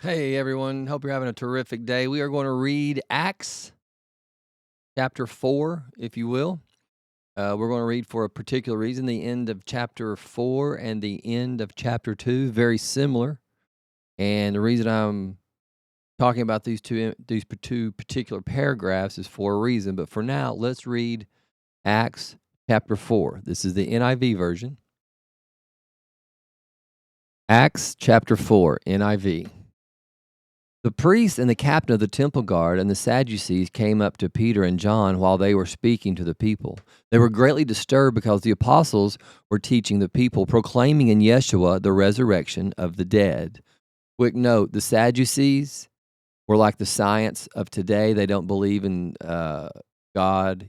Hey everyone, hope you're having a terrific day. We are going to read Acts chapter 4, if you will. We're going to read for a particular reason the end of chapter 4 and the end of chapter 2, very similar. And the reason I'm talking about these two particular paragraphs is for a reason. But for now, let's read Acts chapter 4. This is the NIV version. Acts chapter 4, NIV. The priest and the captain of the temple guard and the Sadducees came up to Peter and John while they were speaking to the people. They were greatly disturbed because the apostles were teaching the people, proclaiming in Yeshua the resurrection of the dead. Quick note, the Sadducees were like the science of today. They don't believe in God.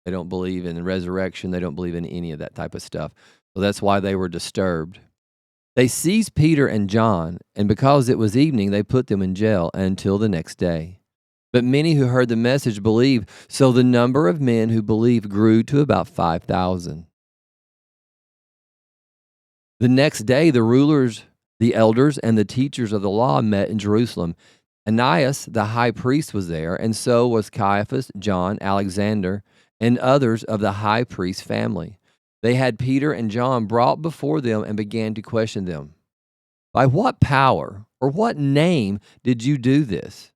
They don't believe in resurrection. They don't believe in any of that type of stuff. So that's why they were disturbed. They seized Peter and John, and because it was evening, they put them in jail until the next day. But many who heard the message believed, so the number of men who believed grew to about 5,000. The next day, the rulers, the elders, and the teachers of the law met in Jerusalem. Ananias, the high priest, was there, and so was Caiaphas, John, Alexander, and others of the high priest's family. They had Peter and John brought before them and began to question them. By what power or what name did you do this?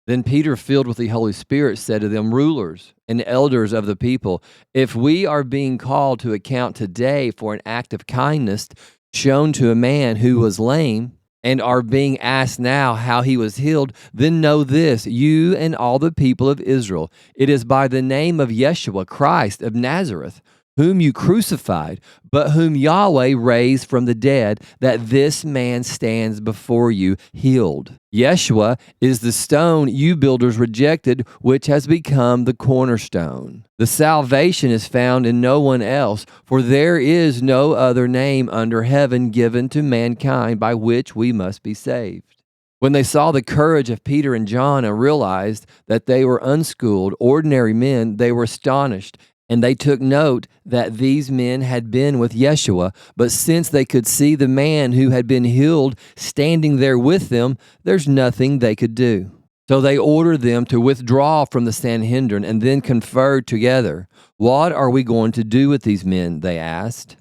Then Peter, filled with the Holy Spirit, said to them, rulers and elders of the people, if we are being called to account today for an act of kindness shown to a man who was lame, and are being asked now how he was healed, then know this, you and all the people of Israel, it is by the name of Yeshua Christ of Nazareth, whom you crucified, but whom Yahweh raised from the dead, that this man stands before you healed. Yeshua is the stone you builders rejected, which has become the cornerstone. The salvation is found in no one else, for there is no other name under heaven given to mankind by which we must be saved. When they saw the courage of Peter and John and realized that they were unschooled, ordinary men, they were astonished. And they took note that these men had been with Yeshua, but since they could see the man who had been healed standing there with them, there's nothing they could do. So they ordered them to withdraw from the Sanhedrin and then conferred together. What are we going to do with these men? They asked.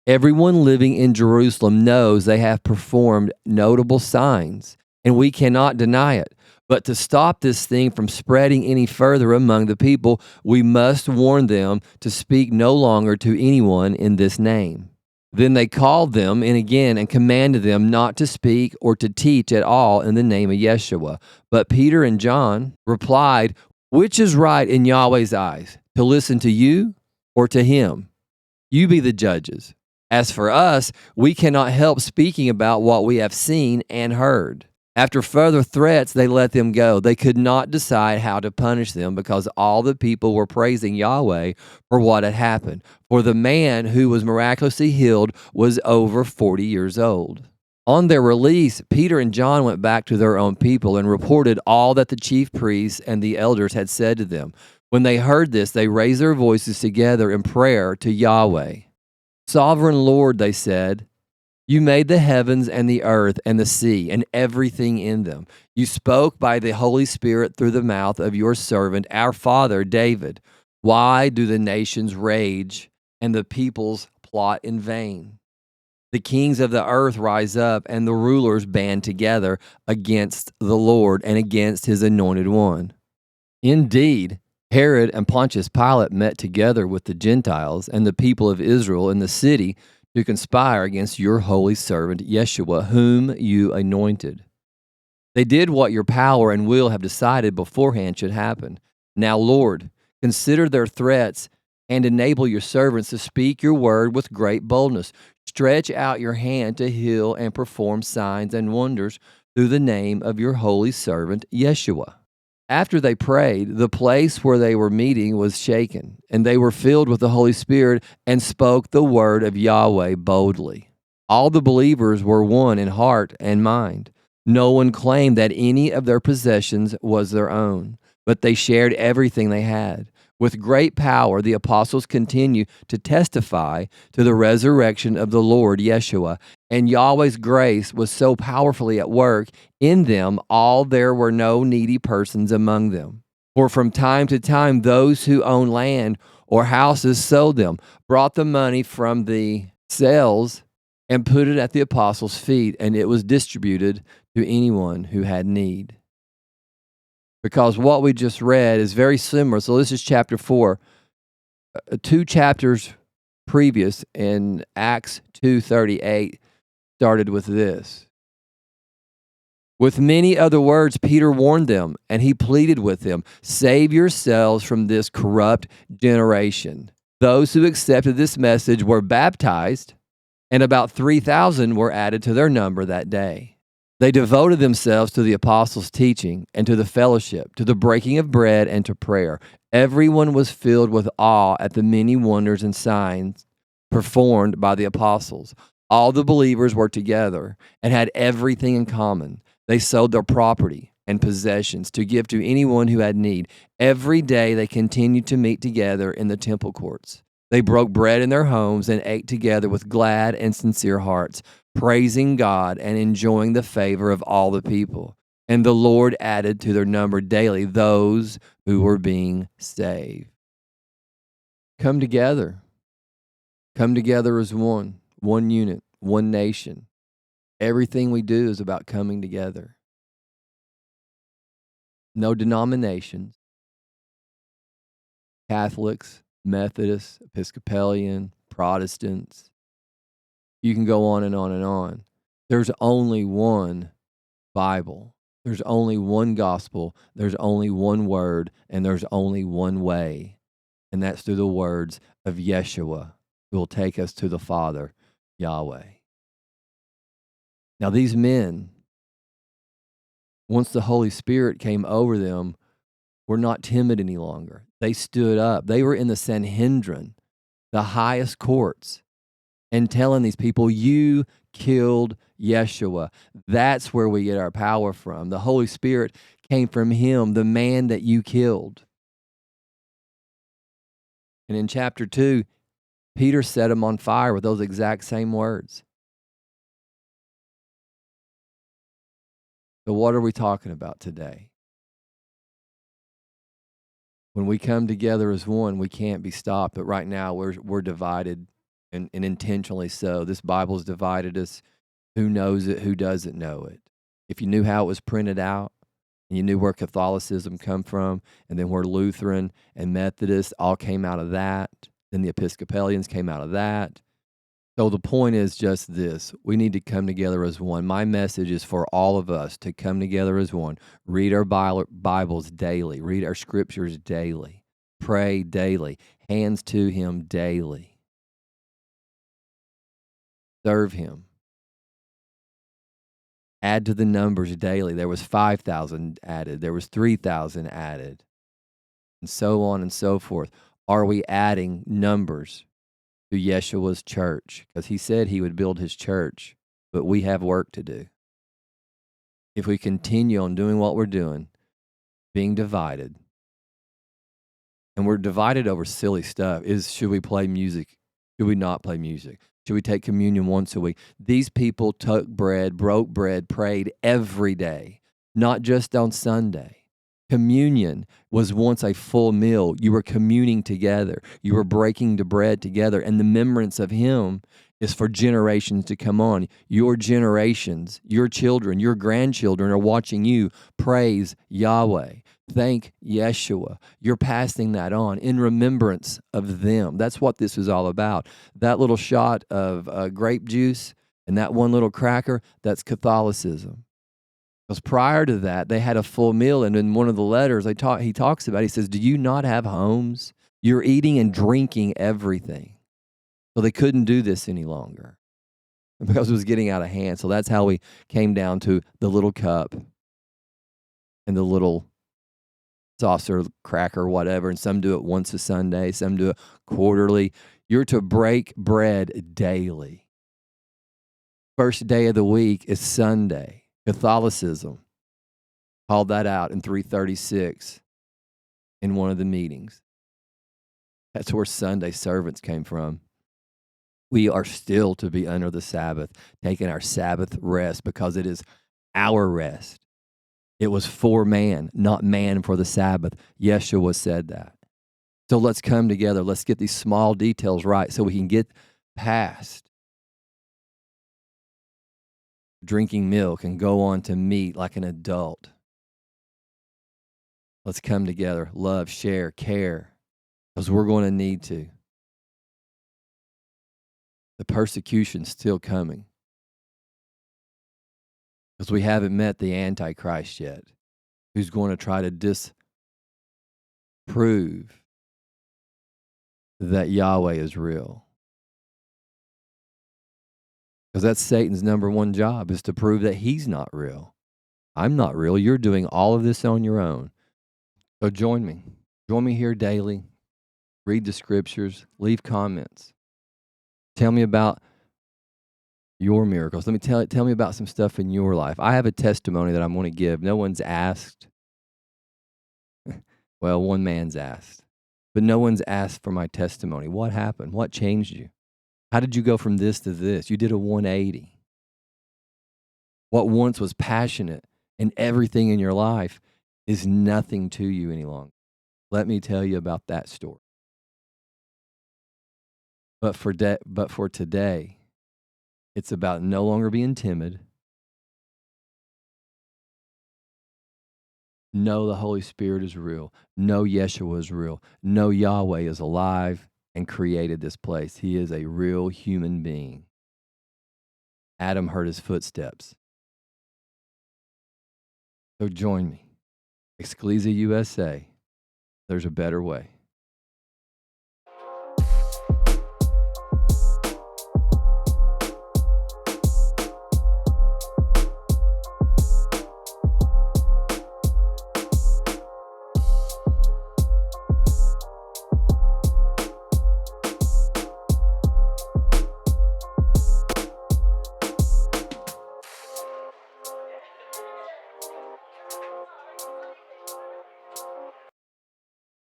Everyone living in Jerusalem knows they have performed notable signs, and we cannot deny it. But to stop this thing from spreading any further among the people, we must warn them to speak no longer to anyone in this name. Then they called them in again and commanded them not to speak or to teach at all in the name of Yeshua. But Peter and John replied, which is right in Yahweh's eyes, to listen to you or to him? You be the judges. As for us, we cannot help speaking about what we have seen and heard. After further threats, they let them go. They could not decide how to punish them because all the people were praising Yahweh for what had happened. For the man who was miraculously healed was over 40 years old. On their release, Peter and John went back to their own people and reported all that the chief priests and the elders had said to them. When they heard this, they raised their voices together in prayer to Yahweh. Sovereign Lord, they said, you made the heavens and the earth and the sea and everything in them. You spoke by the Holy Spirit through the mouth of your servant, our father David. Why do the nations rage and the peoples plot in vain? The kings of the earth rise up and the rulers band together against the Lord and against his anointed one. Indeed, Herod and Pontius Pilate met together with the Gentiles and the people of Israel in the city to conspire against your holy servant Yeshua, whom you anointed. They did what your power and will have decided beforehand should happen. Now, Lord, consider their threats and enable your servants to speak your word with great boldness. Stretch out your hand to heal and perform signs and wonders through the name of your holy servant Yeshua. After they prayed, the place where they were meeting was shaken, and they were filled with the Holy Spirit and spoke the word of Yahweh boldly. All the believers were one in heart and mind. No one claimed that any of their possessions was their own, but they shared everything they had. With great power, the apostles continue to testify to the resurrection of the Lord Yeshua, and Yahweh's grace was so powerfully at work in them all there were no needy persons among them. For from time to time, those who owned land or houses sold them, brought the money from the sales, and put it at the apostles' feet, and it was distributed to anyone who had need. Because what we just read is very similar. So this is chapter 4. 2 chapters previous in Acts 2:38 started with this. With many other words, Peter warned them, and he pleaded with them, "Save yourselves from this corrupt generation." Those who accepted this message were baptized, and about 3,000 were added to their number that day. They devoted themselves to the apostles' teaching and to the fellowship, to the breaking of bread and to prayer. Everyone was filled with awe at the many wonders and signs performed by the apostles. All the believers were together and had everything in common. They sold their property and possessions to give to anyone who had need. Every day they continued to meet together in the temple courts. They broke bread in their homes and ate together with glad and sincere hearts, praising God and enjoying the favor of all the people. And the Lord added to their number daily those who were being saved. Come together. Come together as one unit, one nation. Everything we do is about coming together. No denominations. Catholics, Methodists, Episcopalian, Protestants. You can go on and on and on. There's only one Bible. There's only one gospel. There's only one word, and there's only one way. And that's through the words of Yeshua, who will take us to the Father, Yahweh. Now, these men, once the Holy Spirit came over them, were not timid any longer. They stood up. They were in the Sanhedrin, the highest courts, and telling these people, you killed Yeshua. That's where we get our power from. The Holy Spirit came from him, the man that you killed. And in chapter 2, Peter set him on fire with those exact same words. So what are we talking about today? When we come together as one, we can't be stopped. But right now, we're divided, and intentionally so. This Bible's divided us. Who knows it? Who doesn't know it? If you knew how it was printed out, and you knew where Catholicism come from, and then where Lutheran and Methodist all came out of that, then the Episcopalians came out of that. So the point is just this. We need to come together as one. My message is for all of us to come together as one. Read our Bibles daily. Read our scriptures daily. Pray daily. Hands to him daily. Serve him. Add to the numbers daily. There was 5,000 added. There was 3,000 added. And so on and so forth. Are we adding numbers to Yeshua's church? Because he said he would build his church, but we have work to do. If we continue on doing what we're doing, being divided, and we're divided over silly stuff, should we play music? Should we not play music? Should we take communion once a week? These people took bread, broke bread, prayed every day, not just on Sunday. Communion was once a full meal. You were communing together. You were breaking the bread together. And the remembrance of him is for generations to come on. Your generations, your children, your grandchildren are watching you praise Yahweh. Thank Yeshua. You're passing that on in remembrance of them. That's what this is all about. That little shot of grape juice and that one little cracker, that's Catholicism. Because prior to that, they had a full meal, and in one of the letters he talks about, he says, do you not have homes? You're eating and drinking everything. So they couldn't do this any longer because it was getting out of hand. So that's how we came down to the little cup and the little saucer, cracker, whatever, and some do it once a Sunday, some do it quarterly. You're to break bread daily. First day of the week is Sunday. Catholicism called that out in 336 in one of the meetings. That's where Sunday servants came from. We are still to be under the Sabbath, taking our Sabbath rest because it is our rest. It was for man, not man for the Sabbath. Yeshua said that. So let's come together. Let's get these small details right so we can get past drinking milk and go on to meat like an adult. Let's come together, love, share, care, because we're going to need to. The persecution's still coming because we haven't met the Antichrist yet, who's going to try to disprove that Yahweh is real. Because that's Satan's number one job, is to prove that he's not real. I'm not real. You're doing all of this on your own. So join me. Join me here daily. Read the scriptures. Leave comments. Tell me about your miracles. Let me tell me about some stuff in your life. I have a testimony that I'm going to give. No one's asked. Well, one man's asked. But no one's asked for my testimony. What happened? What changed you? How did you go from this to this? You did a 180. What once was passionate and everything in your life is nothing to you any longer. Let me tell you about that story. But for today, it's about no longer being timid. Know the Holy Spirit is real. Know Yeshua is real. Know Yahweh is alive and created this place. He is a real human being. Adam heard his footsteps. So join me. EcclesiaUSA. There's a better way.